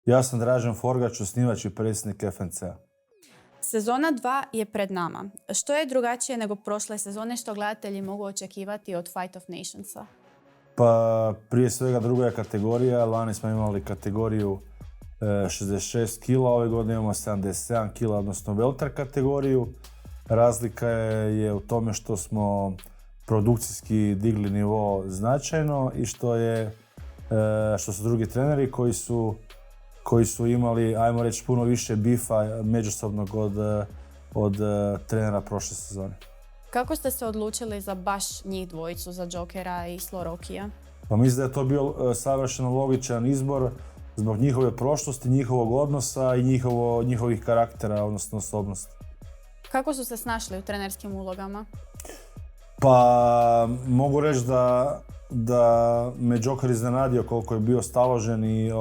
Ja sam Dražen Forgač, osnivač i predsjednik FNC-a. Sezona 2 je pred nama. Što je drugačije nego prošle sezone što gledatelji mogu očekivati od Fight of Nationsa? Pa prije svega druga je kategorija. Lani smo imali kategoriju 66 kila, ove godine imamo 77 kila, odnosno welter kategoriju. Razlika je u tome što smo produkcijski digli nivo značajno i što su drugi treneri koji su imali, ajmo reći, puno više bifa međusobnog od trenera prošle sezone. Kako ste se odlučili za baš njih dvojicu, za Jokera i Slorokija? Pa mislim da je to bio savršeno logičan izbor zbog njihove prošlosti, njihovog odnosa i njihovih karaktera, odnosno osobnosti. Kako su se snašli u trenerskim ulogama? Pa mogu reći da me Joker iznenadio koliko je bio staložen i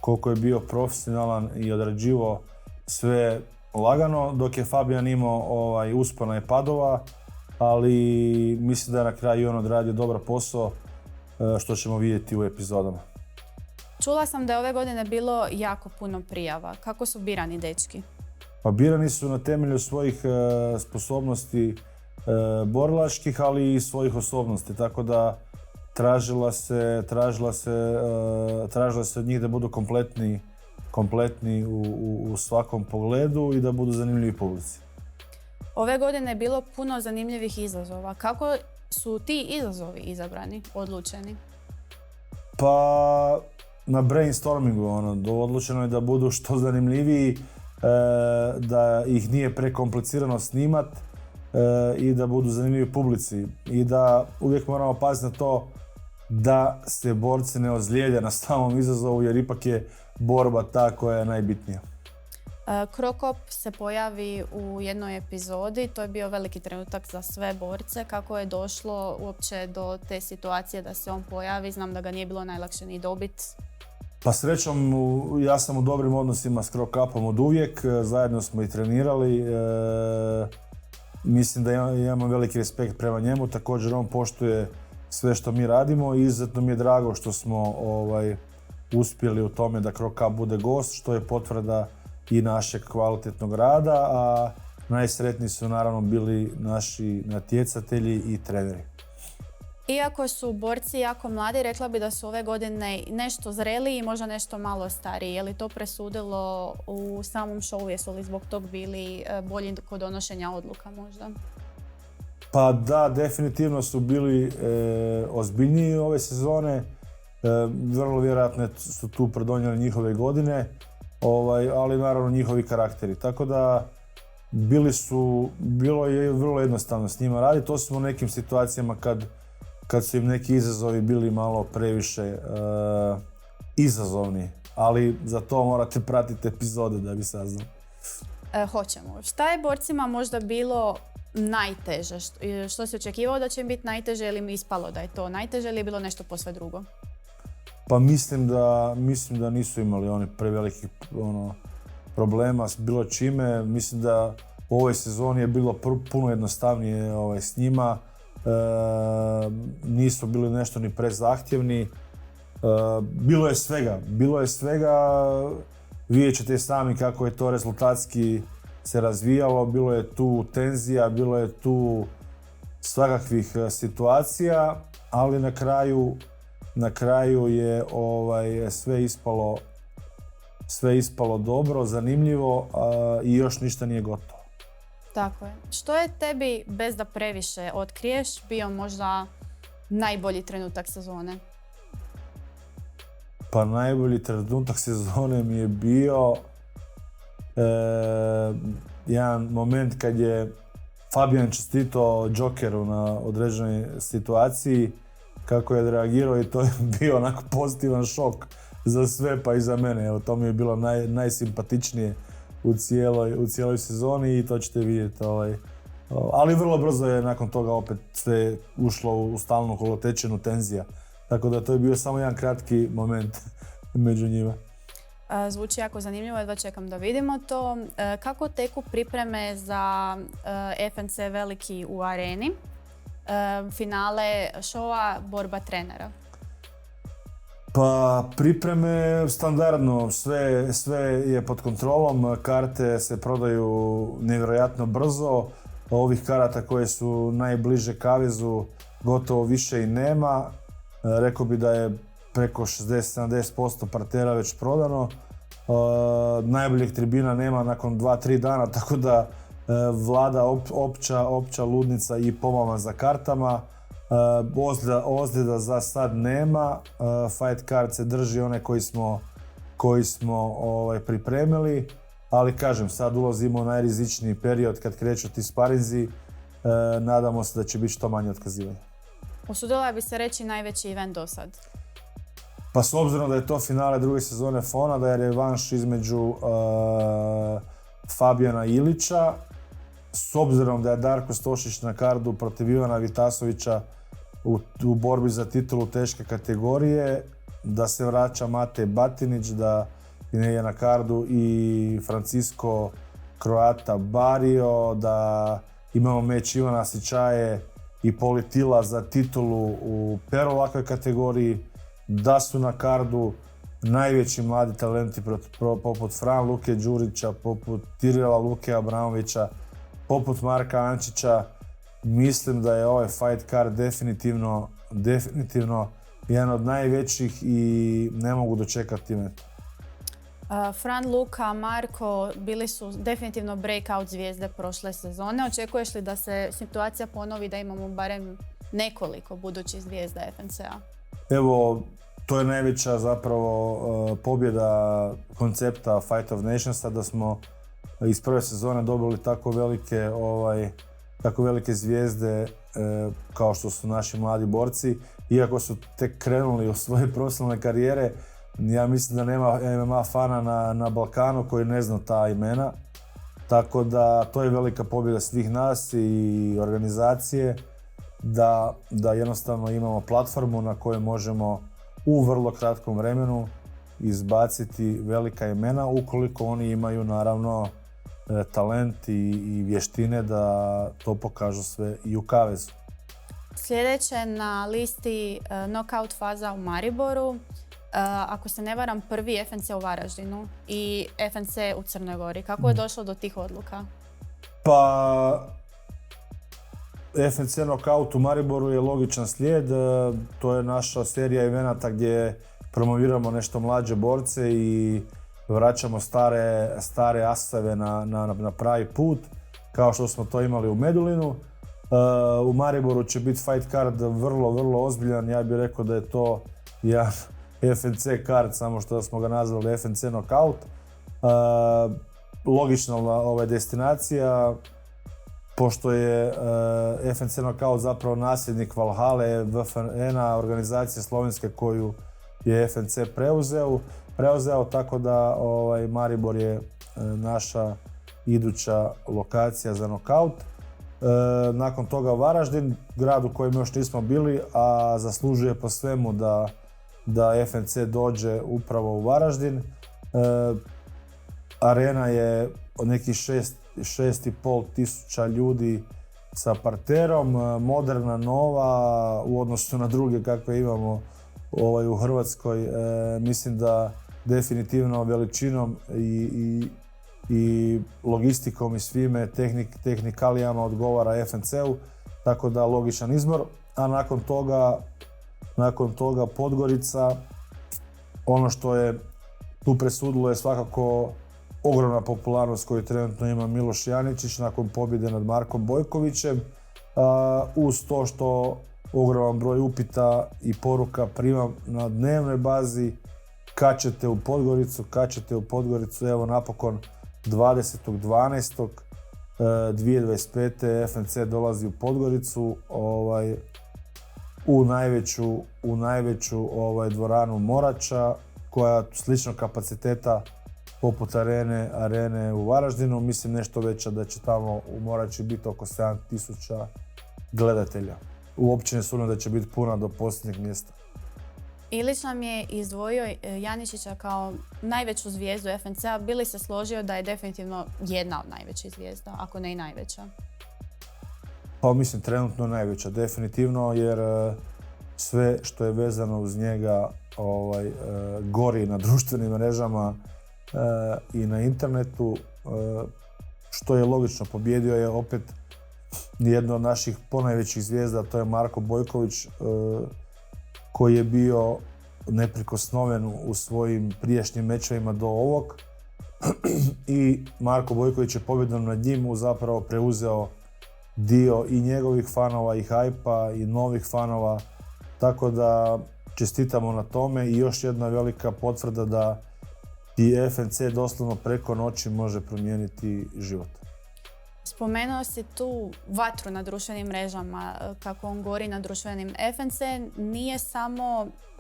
koliko je bio profesionalan i odrađivao sve lagano, dok je Fabian imao uspona i padova, ali mislim da je na kraju on odradio dobar posao, što ćemo vidjeti u epizodama. Čula sam da je ove godine bilo jako puno prijava. Kako su birani dečki? Pa birani su na temelju svojih sposobnosti borilačkih, ali i svojih osobnosti, tako da tražila se od njih da budu kompletni u svakom pogledu i da budu zanimljivi publici. Ove godine je bilo puno zanimljivih izazova. Kako su ti izazovi izabrani, odlučeni? Pa na brainstormingu, odlučeno je da budu što zanimljiviji, da ih nije prekomplicirano snimat i da budu zanimljivi publici. I da uvijek moramo paziti na to da se borci ne ozlijede na samom izazovu, jer ipak je borba ta koja je najbitnija. Krokop se pojavi u jednoj epizodi, to je bio veliki trenutak za sve borce. Kako je došlo uopće do te situacije da se on pojavi? Znam da ga nije bilo najlakše ni dobiti. Pa srećom, ja sam u dobrim odnosima s Krokapom od uvijek, zajedno smo i trenirali. Mislim da imamo veliki respekt prema njemu, također on poštuje sve što mi radimo i izuzetno mi je drago što smo uspjeli u tome da Krokap bude gost, što je potvrda i našeg kvalitetnog rada, a najsretniji su naravno bili naši natjecatelji i treneri. Iako su borci jako mladi, rekla bi da su ove godine nešto zreliji i možda nešto malo stariji. Je li to presudilo u samom showu? Jesu li zbog tog bili bolji kod donošenja odluka možda? Pa da, definitivno su bili ozbiljniji ove sezone. Vrlo vjerojatno su tu pridonijeli njihove godine, ali naravno njihovi karakteri. Tako da bilo je vrlo jednostavno s njima raditi. Osim u nekim situacijama kad su im neki izazovi bili malo previše izazovni. Ali za to morate pratiti epizode da bi saznali. Hoćemo. Šta je borcima možda bilo najteže? Što se očekivalo da će im biti najteže ili mi ispalo da je to najteže ili je bilo nešto posve drugo? Pa mislim da nisu imali oni prevelikih problema s bilo čime. Mislim da u ovoj sezoni je bilo puno jednostavnije s njima. Nisu bili nešto ni prezahtjevni. Bilo je svega. Vidjet ćete sami kako je to rezultatski se razvijalo. Bilo je tu tenzija, bilo je tu svakakvih situacija, ali na kraju je sve ispalo dobro, zanimljivo i još ništa nije gotovo. Tako je. Što je tebi, bez da previše otkriješ, bio možda najbolji trenutak sezone? Pa najbolji trenutak sezone mi je bio jedan moment kad je Fabian čestitao Jokeru na određenoj situaciji, kako je reagirao i to je bio onako pozitivan šok za sve pa i za mene. Evo, to mi je bilo najsimpatičnije u cijeloj sezoni i to ćete vidjeti. Ali vrlo brzo je nakon toga opet sve ušlo u stalnu kolotečenu tenzija. Tako da to je bio samo jedan kratki moment među njima. Zvuči jako zanimljivo, jedva čekam da vidimo to. Kako teku pripreme za FNC veliki u areni? Finale showa, borba trenera. Pa pripreme standardno, sve je pod kontrolom, karte se prodaju nevjerojatno brzo, ovih karata koje su najbliže kavezu gotovo više i nema. Rekao bi da je preko 60-70% partera već prodano. Najboljih tribina nema nakon 2-3 dana, tako da vlada opća ludnica i pomama za kartama. Ozljeda za sad nema, fight card se drži one koji smo pripremili, ali kažem, sad ulazimo u najrizičniji period kad kreću ti sparinzi, nadamo se da će biti što manje otkazivanja. Usudila bi se reći najveći event do sad. Pa s obzirom da je to finale druge sezone Fona, da je revanš između Fabijana Ilića, s obzirom da je Darko Stošić na kardu protiv Ivana Vitasovića u borbi za titulu teške kategorije, da se vraća Matej Batinić, da je na kardu i Francisco Croata Barrio, da imamo meč Ivana Sičaje i Politila za titulu u perolakoj kategoriji, da su na kardu najveći mladi talenti poput Fran Luke Đurića, poput Tirela Luke Abramovića, poput Marka Ančića. Mislim da je ovaj fight card definitivno jedan od najvećih i ne mogu dočekati ime. Fran, Luka, Marko bili su definitivno breakout zvijezde prošle sezone. Očekuješ li da se situacija ponovi, da imamo barem nekoliko budućih zvijezda FNC-a? Evo, to je najveća zapravo pobjeda koncepta Fight of Nationsa, da smo iz prve sezone dobili tako velike zvijezde kao što su naši mladi borci. Iako su tek krenuli u svoje profesionalne karijere, ja mislim da nema MMA fana na Balkanu koji ne zna ta imena. Tako da to je velika pobjeda svih nas i organizacije, da jednostavno imamo platformu na kojoj možemo u vrlo kratkom vremenu izbaciti velika imena, ukoliko oni imaju naravno talent i vještine da to pokažu sve i u kavezu. Sljedeće na listi knockout faza u Mariboru. Ako se ne varam, prvi FNC u Varaždinu i FNC u Crnoj Gori. Kako je došlo do tih odluka? Pa, FNC Knockout u Mariboru je logičan slijed. To je naša serija evenata gdje promoviramo nešto mlađe borce i vraćamo stare asove na pravi put, kao što smo to imali u Medulinu. U Mariboru će biti fight card vrlo ozbiljan. Ja bih rekao da je to jedan FNC card, samo što smo ga nazvali FNC Knockout. Logična destinacija, pošto je FNC Knockout zapravo nasljednik Valhale, VFN-a, organizacije slovenske koju je FNC preuzeo, tako da Maribor je naša iduća lokacija za knockout. Nakon toga Varaždin, grad u kojem još nismo bili, a zaslužuje po svemu da FNC dođe upravo u Varaždin. Arena je od nekih 6,5 tisuća ljudi sa parterom, moderna, nova u odnosu na druge kakve imamo u Hrvatskoj. Mislim da definitivno veličinom i logistikom i svime tehnikalijama odgovara FNC-u, tako da logičan izbor. A nakon toga Podgorica, ono što je tu presudilo je svakako ogromna popularnost koju trenutno ima Miloš Janičić nakon pobjede nad Markom Bojkovićem, uz to što ogroman broj upita i poruka primam na dnevnoj bazi kad ćete u Podgoricu, evo napokon 20.12.2025. FNC dolazi u Podgoricu, u najveću dvoranu Morača, koja sličnog kapaciteta poput arene u Varaždinu. Mislim nešto veća, da će tamo u Morači biti oko 7.000 gledatelja. Uopće ne sumnjam da će biti puna do posljednjeg mjesta. Ilić nam je izdvojio Janičića kao najveću zvijezdu FNC-a. Bi li se složio da je definitivno jedna od najvećih zvijezda, ako ne i najveća? Pa mislim trenutno najveća, definitivno, jer sve što je vezano uz njega gori na društvenim mrežama i na internetu, što je logično. Pobjedio je opet jedno od naših ponajvećih zvijezda, to je Marko Bojković, koji je bio neprikosnoven u svojim prijašnjim mečevima do ovog. I Marko Bojković je pobjedom nad njim zapravo preuzeo dio i njegovih fanova i hajpa i novih fanova. Tako da čestitamo na tome i još jedna velika potvrda da i FNC doslovno preko noći može promijeniti život. Spomenuo si tu vatru na društvenim mrežama, kako on gori na društvenim. FNC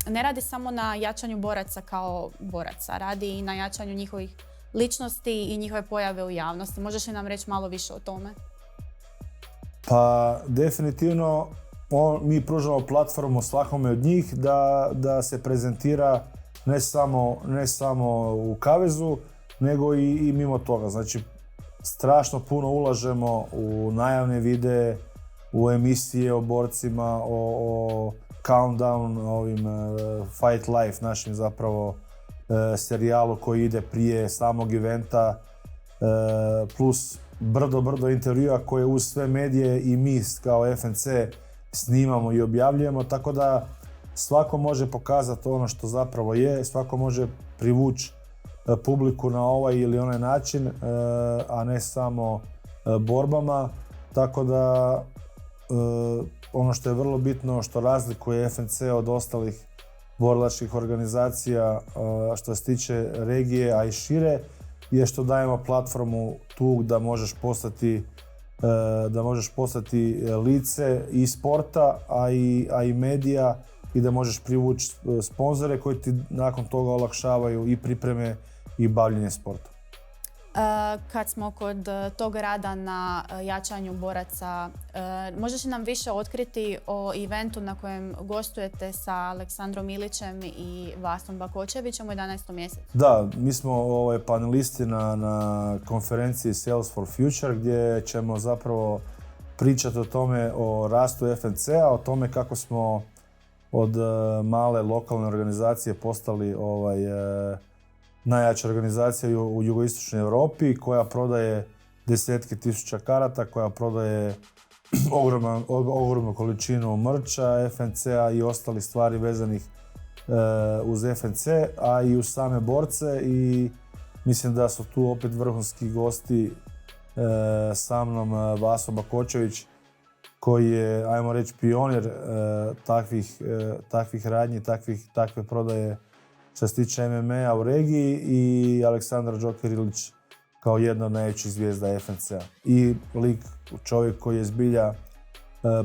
ne radi samo na jačanju boraca kao boraca, radi i na jačanju njihovih ličnosti i njihove pojave u javnosti. Možeš li nam reći malo više o tome? Pa definitivno mi pružamo platformu svakome od njih da se prezentira ne samo u kavezu, nego i mimo toga. Znači, strašno puno ulažemo u najavne videe, u emisije o borcima, o Countdown, Fight Life, našim zapravo serijalu koji ide prije samog eventa, plus brdo intervjua koje uz sve medije i mi kao FNC snimamo i objavljujemo, tako da svako može pokazati ono što zapravo je, svako može privući publiku na ovaj ili onaj način, a ne samo borbama. Tako da ono što je vrlo bitno, što razlikuje FNC od ostalih borilačkih organizacija što se tiče regije, a i šire, je što dajemo platformu tu da možeš postati lice i sporta, a i medija, i da možeš privući sponzore koji ti nakon toga olakšavaju i pripreme i bavljenje sportom. Kad smo kod tog rada na jačanju boraca, možeš li nam više otkriti o eventu na kojem gostujete sa Aleksandrom Ilićem i Vasom Bakočevićem u 11. mjesecu? Da, mi smo panelisti na konferenciji Sales for Future, gdje ćemo zapravo pričati o tome, o rastu FNC-a, o tome kako smo od male lokalne organizacije postali najjača organizacija u jugoistočnoj Europi, koja prodaje desetke tisuća karata, koja prodaje ogromnu količinu mrča, FNC-a i ostalih stvari vezanih uz FNC, a i uz same borce. I mislim da su tu opet vrhunski gosti sa mnom Vaso Bakočević, koji je, ajmo reći, pionir takvih radnji, takve prodaje što se tiče MMA-a u regiji, i Aleksandar Joker Ilić kao jedna od najvećih zvijezda FNC-a. I čovjek koji je zbilja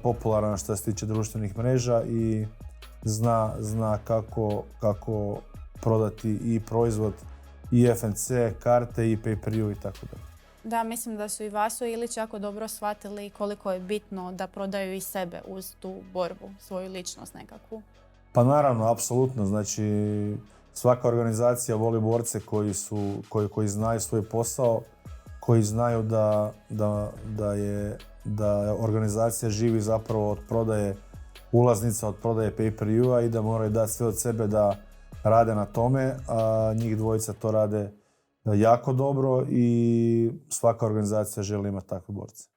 popularan što se tiče društvenih mreža i zna kako prodati i proizvod i FNC, karte i pay-per-view i tako dalje. Da, mislim da su i Vaso i Ilić jako dobro shvatili koliko je bitno da prodaju i sebe uz tu borbu, svoju ličnost nekakvu. Pa naravno, apsolutno. Znači, svaka organizacija voli borce koji znaju svoj posao, koji znaju da organizacija živi zapravo od prodaje ulaznica, od prodaje pay-per-viewa, i da moraju dati sve od sebe da rade na tome, a njih dvojica to rade jako dobro i svaka organizacija želi imati takve borce.